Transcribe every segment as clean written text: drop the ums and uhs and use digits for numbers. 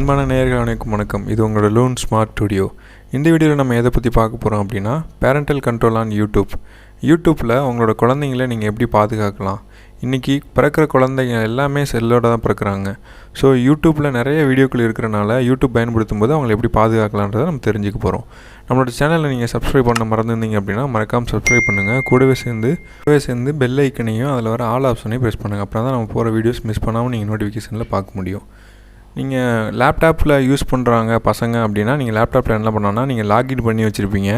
அன்பான நேயர்கள் அனைவருக்கும் வணக்கம். இது உங்களோட lunesmartstudio. இந்த வீடியோவில் நம்ம எதை பற்றி பார்க்க போகிறோம் அப்படின்னா பேரண்டல் கண்ட்ரோல் ஆன் யூடியூப்பில் உங்களோட குழந்தைங்கள நீங்கள் எப்படி பாதுகாக்கலாம். இன்றைக்கி பிறக்கிற குழந்தைங்க எல்லாமே செல்லோடு தான் பிறக்கிறாங்க. ஸோ யூடியூப்பில் நிறைய வீடியோக்கள் இருக்கிறனால யூடியூப் பயன்படுத்தும் போது அவங்களை எப்படி பாதுகாக்கலான்றதை நம்ம தெரிஞ்சுக்க போகிறோம். நம்மளோட சேனலில் நீங்கள் சப்ஸ்கிரைப் பண்ண மறந்துருந்தீங்க அப்படின்னா மறக்காமல் சப்ஸ்கிரைப் பண்ணுங்கள். கூடவே சேர்ந்து பெல் ஐக்கனையும் அதில் வர ஆல் ஆப்ஷனையும் ப்ரெஸ் பண்ணுங்கள். அப்புறம் தான் நம்ம போகிற வீடியோஸ் மிஸ் பண்ணாமல் நீங்கள் நோட்டிஃபிகேஷனில் பார்க்க முடியும். நீங்கள் லேப்டாப்பில் யூஸ் பண்ணுறாங்க பசங்க அப்படின்னா நீங்கள் லேப்டாப்பில் என்ன பண்ணோன்னா நீங்கள் லாகின் பண்ணி வச்சுருப்பீங்க.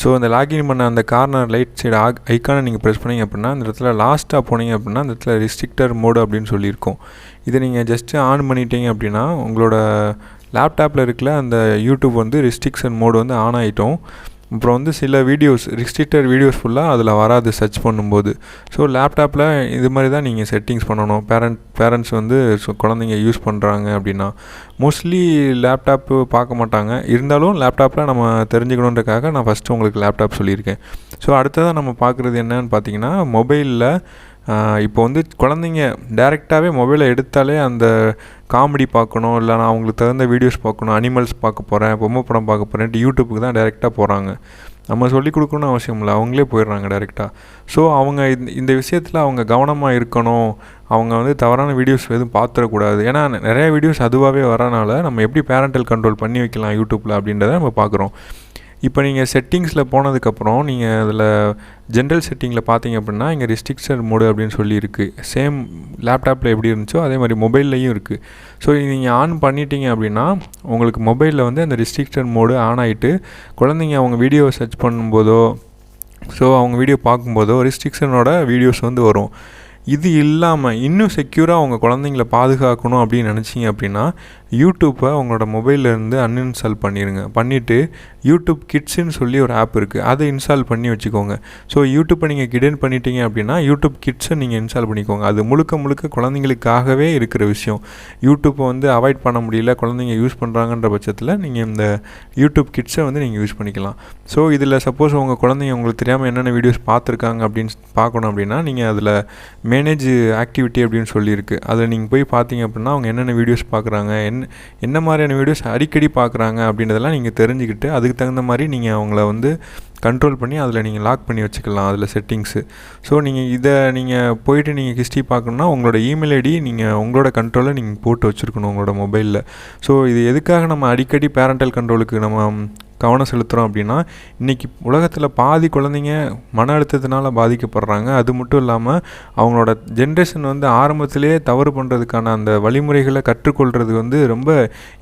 ஸோ அந்த லாகின் பண்ண அந்த கார்னர் ரைட் சைடு ஐக்கானை நீங்கள் ப்ரெஸ் பண்ணிங்க அப்படின்னா அந்த இடத்துல லாஸ்ட்டாக போனீங்க அப்படின்னா அந்த இடத்துல ரெஸ்ட்ரிக்டர் மோடு அப்படின்னு சொல்லியிருக்கோம். இதை நீங்கள் ஜஸ்ட்டு ஆன் பண்ணிட்டீங்க அப்படின்னா உங்களோட லேப்டாப்பில் இருக்கிற அந்த யூடியூப் வந்து ரெஸ்ட்ரிக்ஷன் மோடு வந்து ஆன் ஆகிட்டோம். அப்புறம் வந்து சில ரெஸ்ட்ரிக்டட் வீடியோஸ் ஃபுல்லாக அதில் வராது சர்ச் பண்ணும்போது. ஸோ லேப்டாப்பில் இது மாதிரி தான் நீங்கள் செட்டிங்ஸ் பண்ணணும். பேரண்ட்ஸ் வந்து குழந்தைங்க யூஸ் பண்ணுறாங்க அப்படின்னா மோஸ்ட்லி லேப்டாப்பு பார்க்க மாட்டாங்க. இருந்தாலும் லேப்டாப்பில் நம்ம தெரிஞ்சுக்கணுன்றக்காக நான் ஃபஸ்ட்டு உங்களுக்கு லேப்டாப் சொல்லியிருக்கேன். ஸோ அடுத்ததாக நம்ம பார்க்குறது என்னன்னு பார்த்தீங்கன்னா மொபைலில் இப்போ வந்து குழந்தைங்க டைரெக்டாகவே மொபைலை எடுத்தாலே அந்த காமெடி பார்க்கணும், இல்லை நான் அவங்களுக்கு தகுந்த வீடியோஸ் பார்க்கணும், அனிமல்ஸ் பார்க்க போகிறேன், பொம்மை படம் பார்க்க போகிறேன்ட்டு யூடியூப்புக்கு தான் டைரெக்டாக போகிறாங்க. நம்ம சொல்லிக் கொடுக்கணும்னு அவசியம் இல்லை, அவங்களே போயிடுறாங்க டைரெக்டாக. ஸோ அவங்க இந்த விஷயத்தில் அவங்க கவனமாக இருக்கணும். அவங்க வந்து தவறான வீடியோஸ் எதுவும் பார்த்துடக்கூடாது. ஏன்னா நிறைய வீடியோஸ் அதுவாகவே வரனால நம்ம எப்படி பேரண்டல் கண்ட்ரோல் பண்ணி வைக்கலாம் யூடியூப்பில் அப்படின்றத நம்ம பார்க்குறோம். இப்போ நீங்கள் செட்டிங்ஸில் போனதுக்கப்புறம் நீங்கள் அதில் ஜென்ரல் செட்டிங்கில் பார்த்தீங்க அப்படின்னா இங்கே ரெஸ்ட்ரிக்ஷன் மோடு அப்படின்னு சொல்லி இருக்குது. சேம் லேப்டாப்பில் எப்படி இருந்துச்சோ அதே மாதிரி மொபைல்லையும் இருக்குது. ஸோ நீங்கள் ஆன் பண்ணிட்டீங்க அப்படின்னா உங்களுக்கு மொபைலில் வந்து அந்த ரெஸ்ட்ரிக்ஷன் மோடு ஆன் ஆகிட்டு குழந்தைங்க அவங்க வீடியோவை சர்ச் பண்ணும்போதோ அவங்க வீடியோ பார்க்கும்போதோ ரெஸ்ட்ரிக்ஷனோட வீடியோஸ் வந்து வரும். இது இல்லாமல் இன்னும் செக்யூராக அவங்க குழந்தைங்கள பாதுகாக்கணும் அப்படின்னு நினச்சிங்க அப்படின்னா யூடியூப்பை உங்களோட மொபைல்லேருந்து அன்இன்ஸ்டால் பண்ணிவிட்டு யூடியூப் கிட்ஸுன்னு சொல்லி ஒரு ஆப் இருக்குது, அதை இன்ஸ்டால் பண்ணி வச்சுக்கோங்க. ஸோ யூடியூப்பை நீங்கள் கிடன் பண்ணிட்டீங்க அப்படின்னா யூடியூப் கிட்ஸை நீங்கள் இன்ஸ்டால் பண்ணிக்கோங்க. அது முழுக்க குழந்தைங்களுக்காகவே இருக்கிற விஷயம். யூடியூப்பை வந்து அவாய்ட் பண்ண முடியல, குழந்தைங்க யூஸ் பண்ணுறாங்கன்ற பட்சத்தில் நீங்கள் இந்த யூடியூப் கிட்ஸை வந்து நீங்கள் யூஸ் பண்ணிக்கலாம். ஸோ இதில் சப்போஸ் உங்கள் குழந்தைங்க உங்களுக்கு தெரியாமல் என்னென்ன வீடியோஸ் பார்த்துருக்காங்க அப்படின்னு பார்க்கணும் அப்படின்னா நீங்கள் அதில் மேனேஜ் ஆக்டிவிட்டி அப்படின்னு சொல்லியிருக்கு. அதில் நீங்கள் போய் பார்த்தீங்க அப்படின்னா அவங்க என்னென்ன வீடியோஸ் பார்க்குறாங்க, என்ன மாதிரியான வீடியோஸ் அடிக்கடி பார்க்குறாங்க அப்படின்றதெல்லாம் நீங்கள் தெரிஞ்சுக்கிட்டு அதுக்கு தகுந்த மாதிரி நீங்கள் அவங்கள வந்து கண்ட்ரோல் பண்ணி அதில் நீங்கள் லாக் பண்ணி வச்சுக்கலாம் அதில் செட்டிங்ஸு. ஸோ நீங்கள் போயிட்டு நீங்கள் ஹிஸ்ட்ரி பார்க்கணுன்னா உங்களோட இமெயில் ஐடி நீங்கள் உங்களோட கண்ட்ரோலில் நீங்கள் போட்டு வச்சுருக்கணும் உங்களோட மொபைலில். ஸோ இது எதுக்காக நம்ம அடிக்கடி பேரண்டல் கண்ட்ரோலுக்கு நம்ம கவனம் செலுத்துகிறோம் அப்படின்னா இன்றைக்கி உலகத்தில் பாதி குழந்தைங்க மன அழுத்தத்தினால பாதிக்கப்படுறாங்க. அது மட்டும் இல்லாமல் அவங்களோட ஜென்ரேஷன் வந்து ஆரம்பத்திலேயே தவறு பண்ணுறதுக்கான அந்த வழிமுறைகளை கற்றுக்கொள்கிறது வந்து ரொம்ப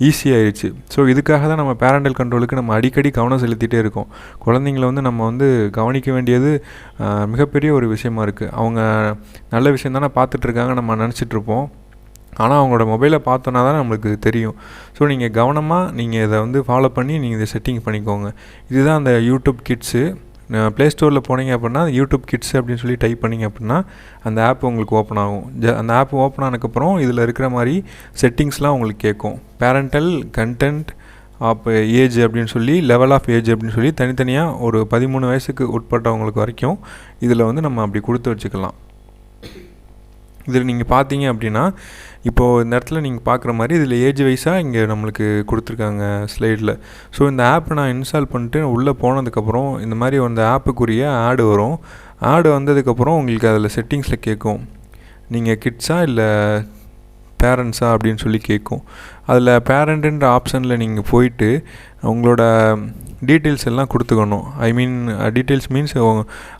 ஈஸியாகிடுச்சு. ஸோ இதுக்காக தான் நம்ம பேரண்டல் கண்ட்ரோலுக்கு நம்ம அடிக்கடி கவனம் செலுத்திகிட்டே இருக்கோம். குழந்தைங்கள வந்து நம்ம வந்து கவனிக்க வேண்டியது மிகப்பெரிய ஒரு விஷயமா இருக்குது. அவங்க நல்ல விஷயம் தானே பார்த்துட்ருக்காங்க நம்ம நினச்சிட்ருப்போம். ஆனால் அவங்களோட மொபைலை பார்த்தோன்னா தான் நம்மளுக்கு தெரியும். ஸோ நீங்கள் கவனமாக நீங்கள் இதை வந்து ஃபாலோ பண்ணி நீங்கள் இதை செட்டிங் பண்ணிக்கோங்க. இதுதான் அந்த யூடியூப் கிட்ஸு. ப்ளே ஸ்டோரில் போனீங்க அப்படின்னா யூடியூப் கிட்ஸ் அப்படின்னு சொல்லி டைப் பண்ணிங்க அப்படின்னா அந்த ஆப் உங்களுக்கு ஓப்பன் ஆகும். அந்த ஆப் ஓப்பன் ஆனதுக்கப்புறம் இதில் இருக்கிற மாதிரி செட்டிங்ஸ்லாம் உங்களுக்கு கேட்கும். பேரண்டல் கண்டென்ட் ஆப் ஏஜ் அப்படின்னு சொல்லி லெவல் ஆஃப் ஏஜ் அப்படின்னு சொல்லி தனித்தனியாக ஒரு 13 வயசுக்கு உட்பட்டவங்களுக்கு வரைக்கும் இதில் வந்து நம்ம அப்படி கொடுத்து வச்சுக்கலாம். இதில் நீங்கள் பார்த்தீங்க அப்படின்னா இப்போது இந்த இடத்துல நீங்கள் பார்க்குற மாதிரி இதில் ஏஜ் வைஸாக இங்கே நம்மளுக்கு கொடுத்துருக்காங்க ஸ்லைடில். ஸோ இந்த ஆப்பை நான் இன்ஸ்டால் பண்ணிட்டு உள்ளே போனதுக்கப்புறம் இந்த மாதிரி அந்த ஆப்புக்குரிய ஆடு வரும். ஆடு வந்ததுக்கப்புறம் உங்களுக்கு அதில் செட்டிங்ஸில் கேட்கும் நீங்கள் கிட்ஸா இல்லை பேரண்ட்ஸா அப்படின்னு சொல்லி கேட்கும். அதில் பேரண்ட்டுன்ற ஆப்ஷனில் நீங்கள் போயிட்டு உங்களோட டீட்டெயில்ஸ் எல்லாம் கொடுத்துக்கணும். டீட்டெயில்ஸ் மீன்ஸ்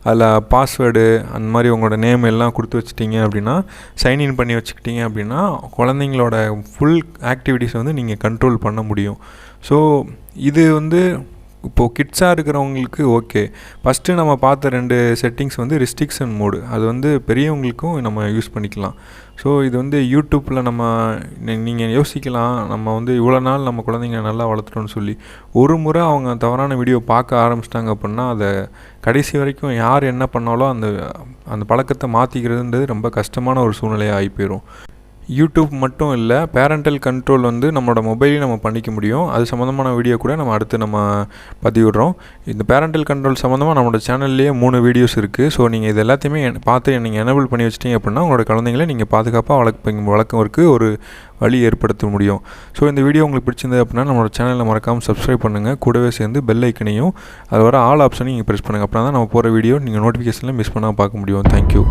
அதில் பாஸ்வேர்டு அந்த மாதிரி உங்களோட நேம் எல்லாம் கொடுத்து வச்சிட்டிங்க அப்படின்னா சைன்இன் பண்ணி வச்சுக்கிட்டிங்க அப்படின்னா குழந்தைங்களோட ஃபுல் ஆக்டிவிட்டீஸ் வந்து நீங்கள் கண்ட்ரோல் பண்ண முடியும். ஸோ இது வந்து இப்போது கிட்ஸாக இருக்கிறவங்களுக்கு ஓகே. ஃபஸ்ட்டு நம்ம பார்த்த 2 செட்டிங்ஸ் வந்து ரெஸ்ட்ரிக்ஷன் மோடு, அது வந்து பெரியவங்களுக்கும் நம்ம யூஸ் பண்ணிக்கலாம். ஸோ இது வந்து யூடியூப்பில் நீங்கள் யோசிக்கலாம் நம்ம வந்து இவ்வளோ நாள் நம்ம குழந்தைங்க நல்லா வளர்த்துட்டோன்னு சொல்லி ஒரு முறை அவங்க தவறான வீடியோ பார்க்க ஆரம்பிச்சிட்டாங்க அப்படின்னா அதை கடைசி வரைக்கும் யார் என்ன பண்ணாலும் அந்த பழக்கத்தை மாற்றிக்கிறதுன்றது ரொம்ப கஷ்டமான ஒரு சூழ்நிலையாக ஆகி போயிடும். யூடியூப் மட்டும் இல்லை, பேரண்டல் கண்ட்ரோல் வந்து நம்மளோட மொபைலையும் நம்ம பண்ணிக்க முடியும். அது சம்மந்தமான வீடியோ கூட நம்ம அடுத்து நம்ம பதிவிடுறோம். இந்த பேரண்டல் கண்ட்ரோல் சம்மந்தமாக நம்மளோட சேனல்லேயே 3 வீடியோஸ் இருக்குது. ஸோ நீங்கள் இது எல்லாத்தையுமே பார்த்து நீங்கள் எனேபிள் பண்ணி வச்சிட்டிங்க அப்படின்னா உங்களோட குழந்தைங்களை நீங்கள் பாதுகாப்பாக வளர்க்கறதுக்கு ஒரு வழி ஏற்படுத்த முடியும். ஸோ இந்த வீடியோ உங்களுக்கு பிடிச்சிருந்தது அப்படின்னா நம்மளோட சேனலில் மறக்காமல் சப்ஸ்கிரைப் பண்ணுங்கள். கூடவே சேர்ந்து பெல் ஐக்கனையும் அது வர ஆல் ஆப்ஷனையும் நீங்கள் ப்ரெஸ் பண்ணுங்கள். அப்படின்னா தான் நம்ம போகிற வீடியோ நீங்கள் நோட்டிஃபிகேஷனில் மிஸ் பண்ணாமல் பார்க்க முடியும். தேங்க்யூ.